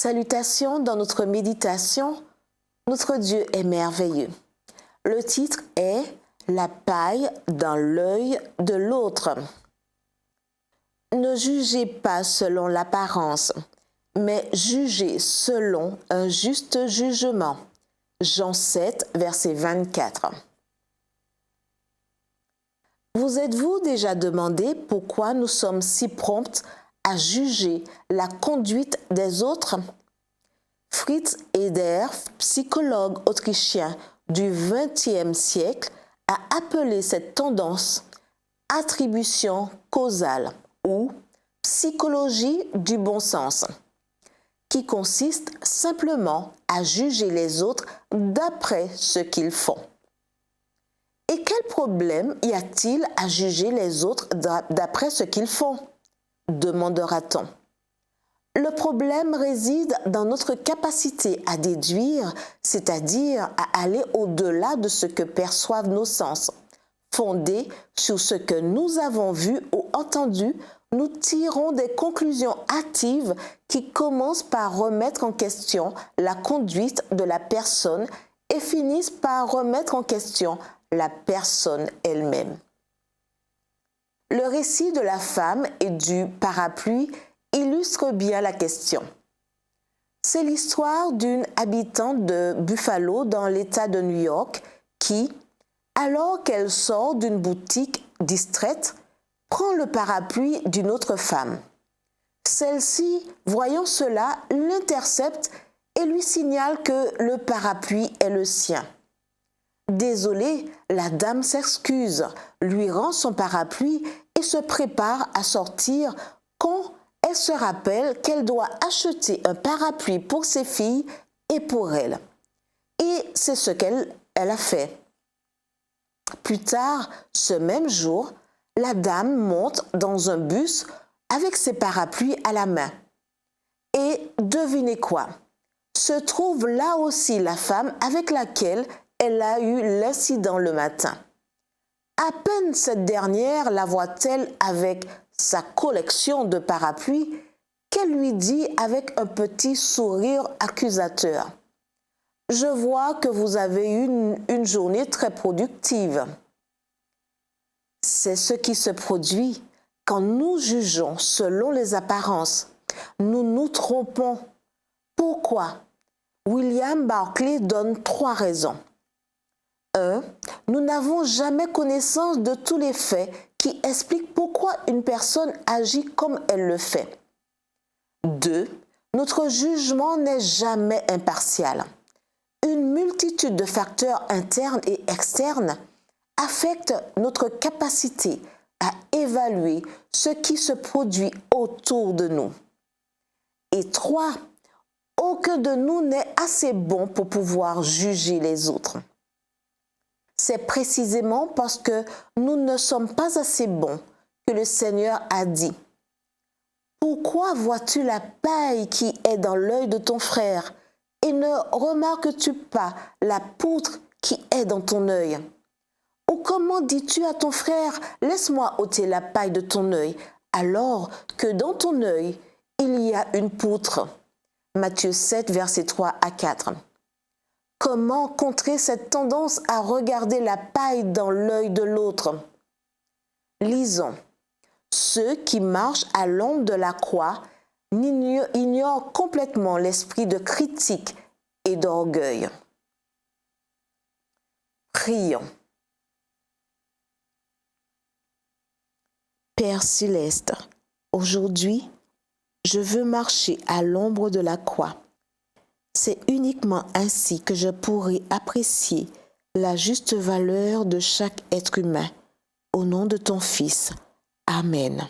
Salutations dans notre méditation, notre Dieu est merveilleux. Le titre est « La paille dans l'œil de l'autre ». Ne jugez pas selon l'apparence, mais jugez selon un juste jugement. Jean 7, verset 24. Vous êtes-vous déjà demandé pourquoi nous sommes si prompts à juger la conduite des autres? Fritz Eder, psychologue autrichien du XXe siècle, a appelé cette tendance attribution causale ou psychologie du bon sens, qui consiste simplement à juger les autres d'après ce qu'ils font. Et quel problème y a-t-il à juger les autres d'après ce qu'ils font? Demandera-t-on. Le problème réside dans notre capacité à déduire, c'est-à-dire à aller au-delà de ce que perçoivent nos sens. Fondés sur ce que nous avons vu ou entendu, nous tirons des conclusions hâtives qui commencent par remettre en question la conduite de la personne et finissent par remettre en question la personne elle-même. Le récit de la femme et du parapluie illustre bien la question. C'est l'histoire d'une habitante de Buffalo dans l'État de New York qui, alors qu'elle sort d'une boutique distraite, prend le parapluie d'une autre femme. Celle-ci, voyant cela, l'intercepte et lui signale que le parapluie est le sien. Désolée, la dame s'excuse, lui rend son parapluie et se prépare à sortir quand elle se rappelle qu'elle doit acheter un parapluie pour ses filles et pour elle. Et c'est ce qu'elle a fait. Plus tard, ce même jour, la dame monte dans un bus avec ses parapluies à la main. Et devinez quoi? Se trouve là aussi la femme avec laquelle elle a eu l'incident le matin. À peine cette dernière la voit-elle avec sa collection de parapluies qu'elle lui dit avec un petit sourire accusateur: « Je vois que vous avez eu une journée très productive. » C'est ce qui se produit quand nous jugeons selon les apparences. Nous nous trompons. Pourquoi? William Barclay donne 3 raisons. 1. Nous n'avons jamais connaissance de tous les faits qui expliquent pourquoi une personne agit comme elle le fait. 2. Notre jugement n'est jamais impartial. Une multitude de facteurs internes et externes affectent notre capacité à évaluer ce qui se produit autour de nous. Et 3. Aucun de nous n'est assez bon pour pouvoir juger les autres. C'est précisément parce que nous ne sommes pas assez bons que le Seigneur a dit: « Pourquoi vois-tu la paille qui est dans l'œil de ton frère et ne remarques-tu pas la poutre qui est dans ton œil? Ou comment dis-tu à ton frère: laisse-moi ôter la paille de ton œil, alors que dans ton œil il y a une poutre? » Matthieu 7, versets 3 à 4. Comment contrer cette tendance à regarder la paille dans l'œil de l'autre? Lisons. Ceux qui marchent à l'ombre de la croix ignorent complètement l'esprit de critique et d'orgueil. Prions. Père céleste, aujourd'hui, je veux marcher à l'ombre de la croix. C'est uniquement ainsi que je pourrai apprécier la juste valeur de chaque être humain. Au nom de ton Fils. Amen.